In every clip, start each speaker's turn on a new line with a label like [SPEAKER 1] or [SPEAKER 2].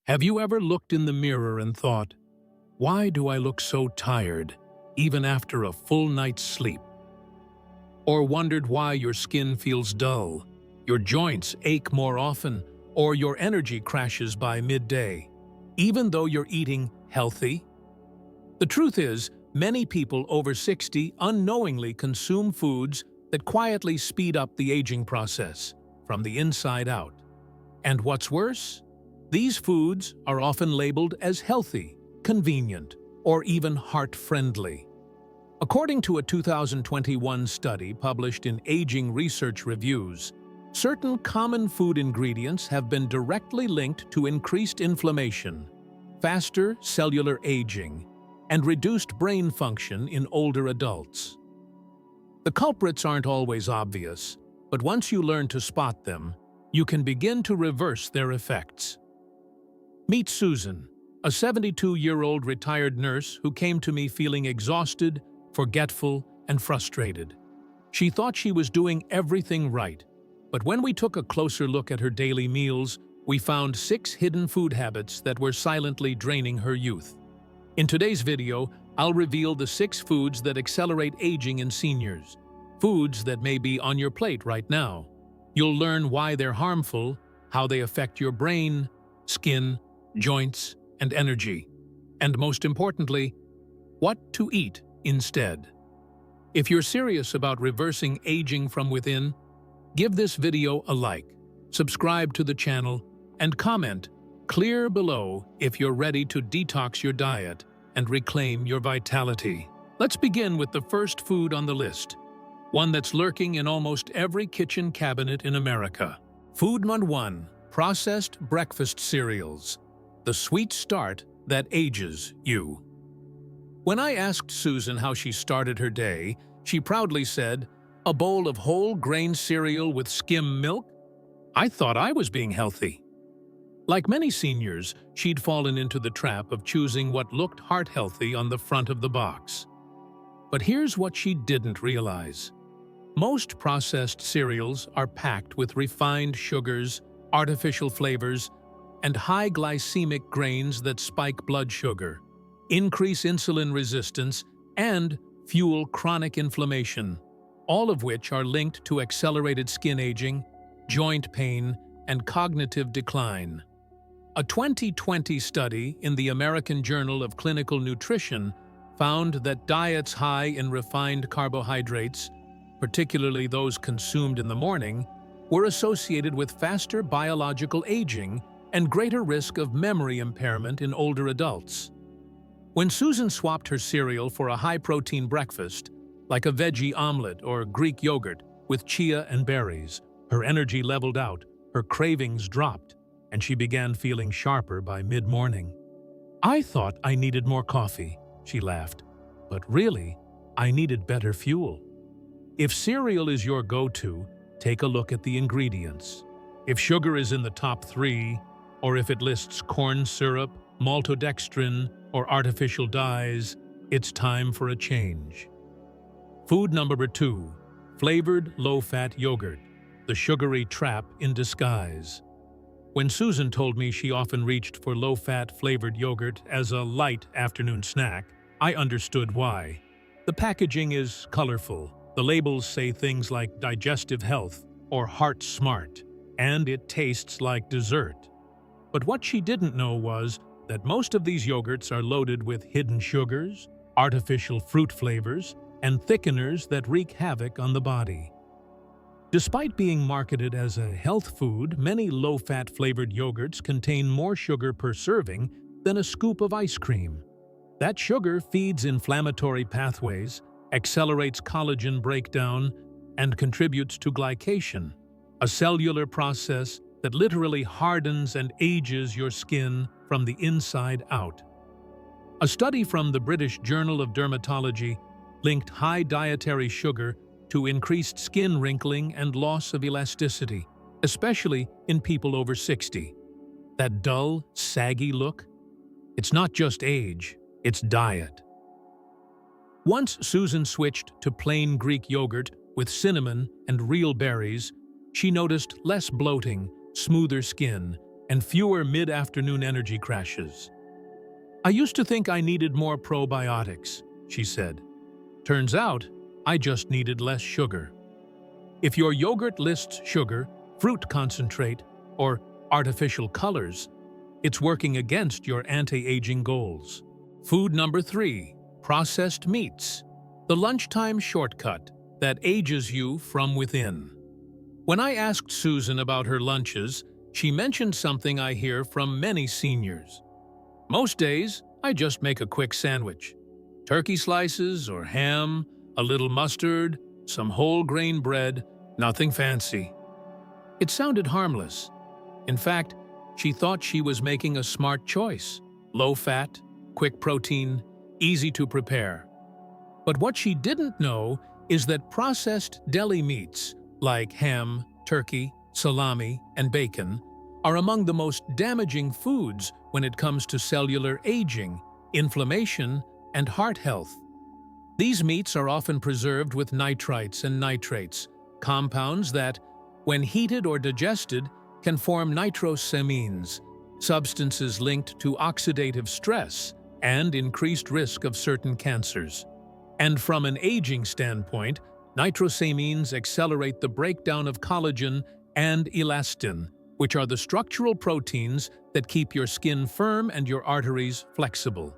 [SPEAKER 1] Have you ever looked in the mirror and thought, why do I look so tired, even after a full night's sleep? Or wondered why your skin feels dull, your joints ache more often, or your energy crashes by midday, even though you're eating healthy? The truth is, many people over 60 unknowingly consume foods that quietly speed up the aging process, from the inside out. And what's worse? These foods are often labeled as healthy, convenient, or even heart-friendly. According to a 2021 study published in Aging Research Reviews, certain common food ingredients have been directly linked to increased inflammation, faster cellular aging, and reduced brain function in older adults. The culprits aren't always obvious, but once you learn to spot them, you can begin to reverse their effects. Meet Susan, a 72-year-old retired nurse who came to me feeling exhausted, forgetful, and frustrated. She thought she was doing everything right, but when we took a closer look at her daily meals, we found 6 hidden food habits that were silently draining her youth. In today's video, I'll reveal the 6 foods that accelerate aging in seniors, foods that may be on your plate right now. You'll learn why they're harmful, how they affect your brain, skin, joints, and energy, and most importantly, what to eat instead. If you're serious about reversing aging from within, give this video a like, subscribe to the channel, and comment clear below if you're ready to detox your diet and reclaim your vitality. Let's begin with the first food on the list, one that's lurking in almost every kitchen cabinet in America. Food number 1, processed breakfast cereals. The sweet start that ages you. When I asked Susan how she started her day, she proudly said, "A bowl of whole grain cereal with skim milk? I thought I was being healthy." Like many seniors, she'd fallen into the trap of choosing what looked heart-healthy on the front of the box. But here's what she didn't realize. Most processed cereals are packed with refined sugars, artificial flavors, and high glycemic grains that spike blood sugar, increase insulin resistance, and fuel chronic inflammation, all of which are linked to accelerated skin aging, joint pain, and cognitive decline. A 2020 study in the American Journal of Clinical Nutrition found that diets high in refined carbohydrates, particularly those consumed in the morning, were associated with faster biological aging and greater risk of memory impairment in older adults. When Susan swapped her cereal for a high-protein breakfast, like a veggie omelet or Greek yogurt with chia and berries, her energy leveled out, her cravings dropped, and she began feeling sharper by mid-morning. "I thought I needed more coffee," she laughed, "but really, I needed better fuel." If cereal is your go-to, take a look at the ingredients. If sugar is in the top 3, or if it lists corn syrup, maltodextrin, or artificial dyes, it's time for a change. Food number 2, flavored low-fat yogurt, the sugary trap in disguise. When Susan told me she often reached for low-fat flavored yogurt as a light afternoon snack, I understood why. The packaging is colorful. The labels say things like digestive health or heart smart, and it tastes like dessert. But what she didn't know was that most of these yogurts are loaded with hidden sugars, artificial fruit flavors, and thickeners that wreak havoc on the body. Despite being marketed as a health food, many low-fat flavored yogurts contain more sugar per serving than a scoop of ice cream. That sugar feeds inflammatory pathways, accelerates collagen breakdown, and contributes to glycation, a cellular process that literally hardens and ages your skin from the inside out. A study from the British Journal of Dermatology linked high dietary sugar to increased skin wrinkling and loss of elasticity, especially in people over 60. That dull, saggy look? It's not just age, it's diet. Once Susan switched to plain Greek yogurt with cinnamon and real berries, she noticed less bloating, smoother skin, and fewer mid-afternoon energy crashes. "I used to think I needed more probiotics," she said. "Turns out, I just needed less sugar." If your yogurt lists sugar, fruit concentrate, or artificial colors, it's working against your anti-aging goals. Food number 3, processed meats. The lunchtime shortcut that ages you from within. When I asked Susan about her lunches, she mentioned something I hear from many seniors. "Most days, I just make a quick sandwich. Turkey slices or ham, a little mustard, some whole grain bread, nothing fancy." It sounded harmless. In fact, she thought she was making a smart choice. Low fat, quick protein, easy to prepare. But what she didn't know is that processed deli meats, like ham, turkey, salami, and bacon, are among the most damaging foods when it comes to cellular aging, inflammation, and heart health. These meats are often preserved with nitrites and nitrates, compounds that, when heated or digested, can form nitrosamines, substances linked to oxidative stress and increased risk of certain cancers. And from an aging standpoint, nitrosamines accelerate the breakdown of collagen and elastin, which are the structural proteins that keep your skin firm and your arteries flexible.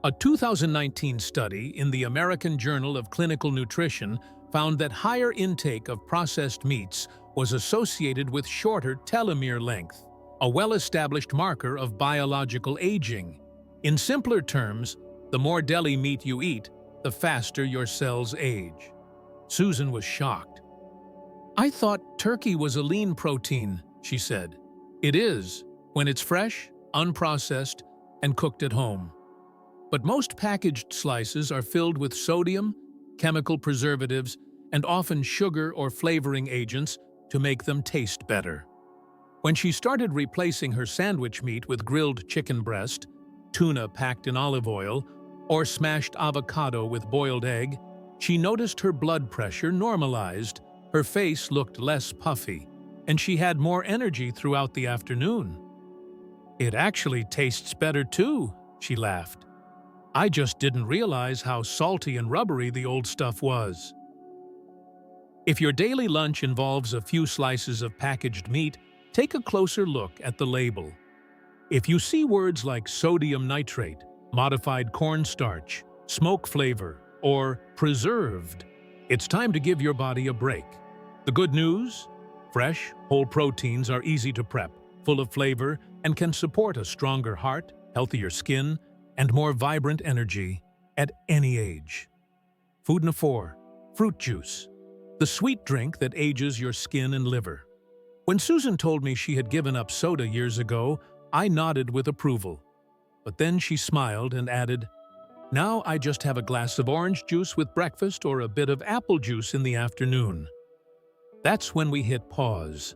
[SPEAKER 1] A 2019 study in the American Journal of Clinical Nutrition found that higher intake of processed meats was associated with shorter telomere length, a well-established marker of biological aging. In simpler terms, the more deli meat you eat, the faster your cells age. Susan was shocked. "I thought turkey was a lean protein," she said. "It is, when it's fresh, unprocessed, and cooked at home. But most packaged slices are filled with sodium, chemical preservatives, and often sugar or flavoring agents to make them taste better." When she started replacing her sandwich meat with grilled chicken breast, tuna packed in olive oil, or smashed avocado with boiled egg, she noticed her blood pressure normalized, her face looked less puffy, and she had more energy throughout the afternoon. "It actually tastes better too," she laughed. "I just didn't realize how salty and rubbery the old stuff was." If your daily lunch involves a few slices of packaged meat, take a closer look at the label. If you see words like sodium nitrate, modified cornstarch, smoke flavor, or preserved, it's time to give your body a break. The good news? Fresh, whole proteins are easy to prep, full of flavor, and can support a stronger heart, healthier skin, and more vibrant energy at any age. Food number 4, fruit juice. The sweet drink that ages your skin and liver. When Susan told me she had given up soda years ago, I nodded with approval. But then she smiled and added, "Now I just have a glass of orange juice with breakfast or a bit of apple juice in the afternoon." That's when we hit pause.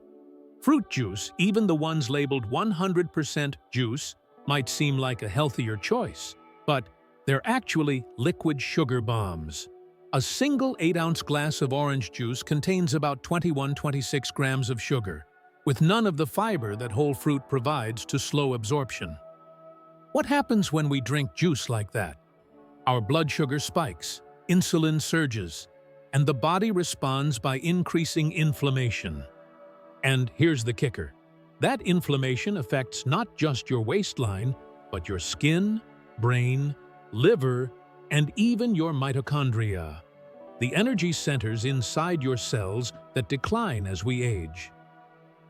[SPEAKER 1] Fruit juice, even the ones labeled 100% juice, might seem like a healthier choice, but they're actually liquid sugar bombs. A single 8-ounce glass of orange juice contains about 21-26 grams of sugar, with none of the fiber that whole fruit provides to slow absorption. What happens when we drink juice like that? Our blood sugar spikes, insulin surges, and the body responds by increasing inflammation. And here's the kicker. That inflammation affects not just your waistline, but your skin, brain, liver, and even your mitochondria, the energy centers inside your cells that decline as we age.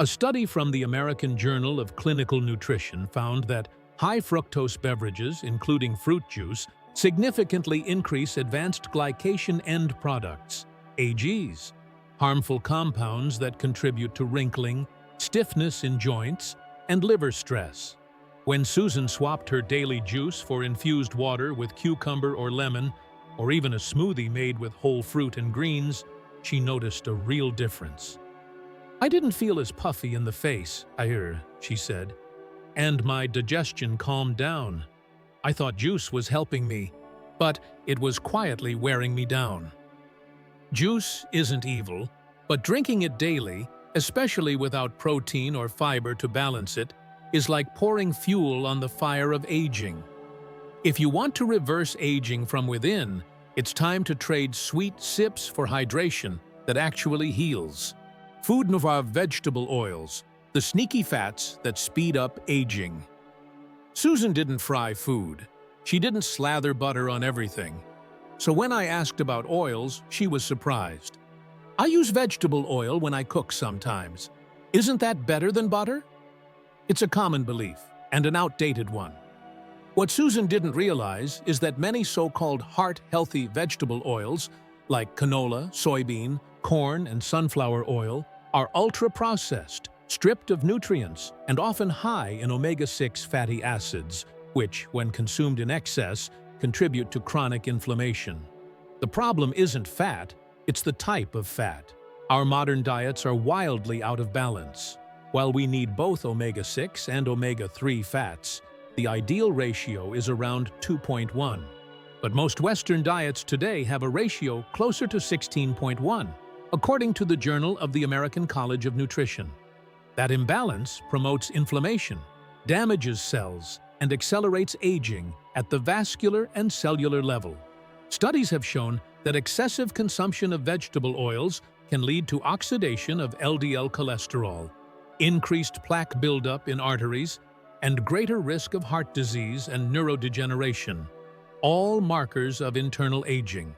[SPEAKER 1] A study from the American Journal of Clinical Nutrition found that high fructose beverages, including fruit juice, significantly increase advanced glycation end products, AGs, harmful compounds that contribute to wrinkling, stiffness in joints, and liver stress. When Susan swapped her daily juice for infused water with cucumber or lemon, or even a smoothie made with whole fruit and greens, she noticed a real difference. "I didn't feel as puffy in the face, she said, and my digestion calmed down. I thought juice was helping me, but it was quietly wearing me down." Juice isn't evil, but drinking it daily, especially without protein or fiber to balance it, is like pouring fuel on the fire of aging. If you want to reverse aging from within, it's time to trade sweet sips for hydration that actually heals. Food Noir vegetable oils, the sneaky fats that speed up aging. Susan didn't fry food. She didn't slather butter on everything. So when I asked about oils, she was surprised. I use vegetable oil when I cook sometimes. Isn't that better than butter? It's a common belief, and an outdated one. What Susan didn't realize is that many so-called heart-healthy vegetable oils, like canola, soybean, corn, and sunflower oil, are ultra-processed, stripped of nutrients, and often high in omega-6 fatty acids, which, when consumed in excess, contribute to chronic inflammation. The problem isn't fat, it's the type of fat. Our modern diets are wildly out of balance. While we need both omega-6 and omega-3 fats, the ideal ratio is around 2.1. But most Western diets today have a ratio closer to 16.1, according to the Journal of the American College of Nutrition. That imbalance promotes inflammation, damages cells, and accelerates aging at the vascular and cellular level. Studies have shown that excessive consumption of vegetable oils can lead to oxidation of LDL cholesterol, increased plaque buildup in arteries, and greater risk of heart disease and neurodegeneration, all markers of internal aging.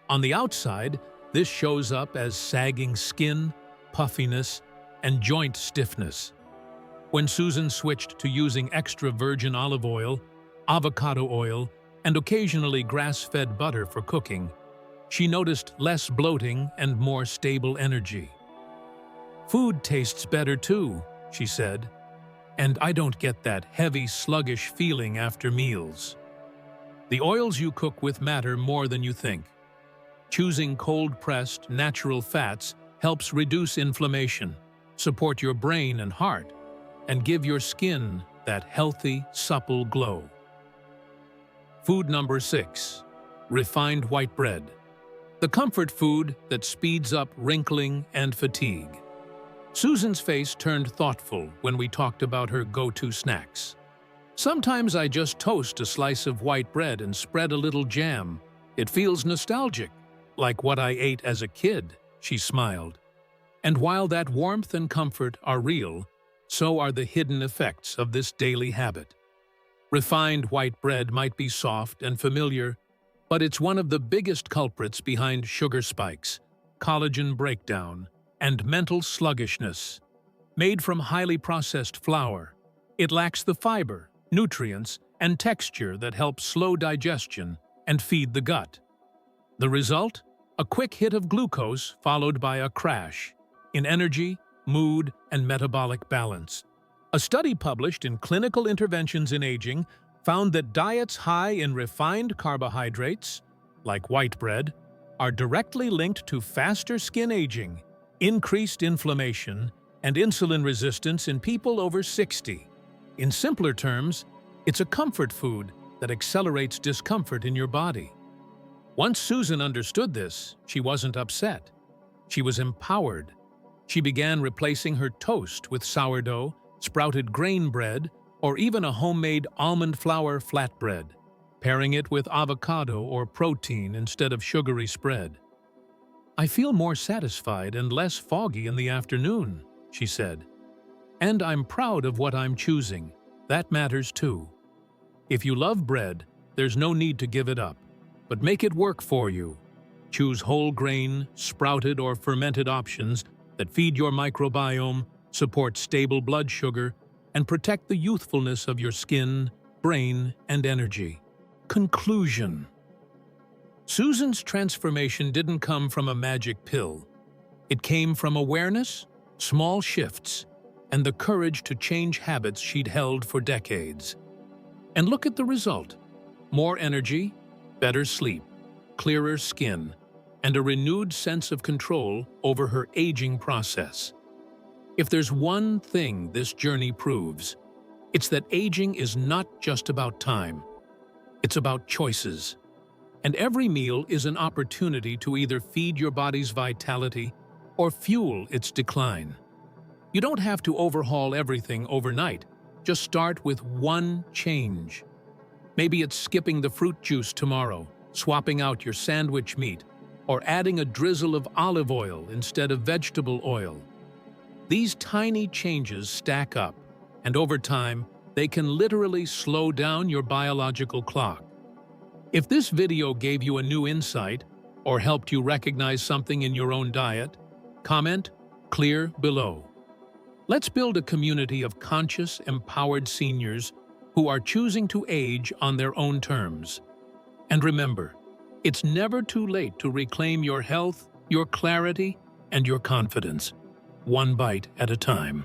[SPEAKER 1] On the outside, this shows up as sagging skin, puffiness, and joint stiffness. When Susan switched to using extra virgin olive oil, avocado oil, and occasionally grass-fed butter for cooking, she noticed less bloating and more stable energy. "Food tastes better too," she said, "and I don't get that heavy, sluggish feeling after meals." The oils you cook with matter more than you think. Choosing cold-pressed, natural fats helps reduce inflammation, support your brain and heart, and give your skin that healthy, supple glow. Food number 6. Refined white bread. The comfort food that speeds up wrinkling and fatigue. Susan's face turned thoughtful when we talked about her go-to snacks. "Sometimes I just toast a slice of white bread and spread a little jam. It feels nostalgic, like what I ate as a kid," she smiled. And while that warmth and comfort are real, so are the hidden effects of this daily habit. Refined white bread might be soft and familiar, but it's one of the biggest culprits behind sugar spikes, collagen breakdown, and mental sluggishness. Made from highly processed flour, it lacks the fiber, nutrients, and texture that help slow digestion and feed the gut. The result? A quick hit of glucose followed by a crash in energy, mood, and metabolic balance. A study published in Clinical Interventions in Aging found that diets high in refined carbohydrates, like white bread, are directly linked to faster skin aging, increased inflammation, and insulin resistance in people over 60. In simpler terms, it's a comfort food that accelerates discomfort in your body. Once Susan understood this, she wasn't upset. She was empowered. She began replacing her toast with sourdough, sprouted grain bread, or even a homemade almond flour flatbread, pairing it with avocado or protein instead of sugary spread. "I feel more satisfied and less foggy in the afternoon," she said. "And I'm proud of what I'm choosing. That matters too. If you love bread, there's no need to give it up, but make it work for you. Choose whole grain, sprouted or fermented options that feed your microbiome, support stable blood sugar, and protect the youthfulness of your skin, brain, and energy." Conclusion. Susan's transformation didn't come from a magic pill. It came from awareness, small shifts, and the courage to change habits she'd held for decades. And look at the result. More energy, better sleep, clearer skin, and a renewed sense of control over her aging process. If there's one thing this journey proves, it's that aging is not just about time. It's about choices. And every meal is an opportunity to either feed your body's vitality or fuel its decline. You don't have to overhaul everything overnight. Just start with one change. Maybe it's skipping the fruit juice tomorrow, swapping out your sandwich meat, or adding a drizzle of olive oil instead of vegetable oil. These tiny changes stack up, and over time, they can literally slow down your biological clock. If this video gave you a new insight or helped you recognize something in your own diet, comment "Clear" below. Let's build a community of conscious, empowered seniors who are choosing to age on their own terms. And remember, it's never too late to reclaim your health, your clarity, and your confidence, one bite at a time.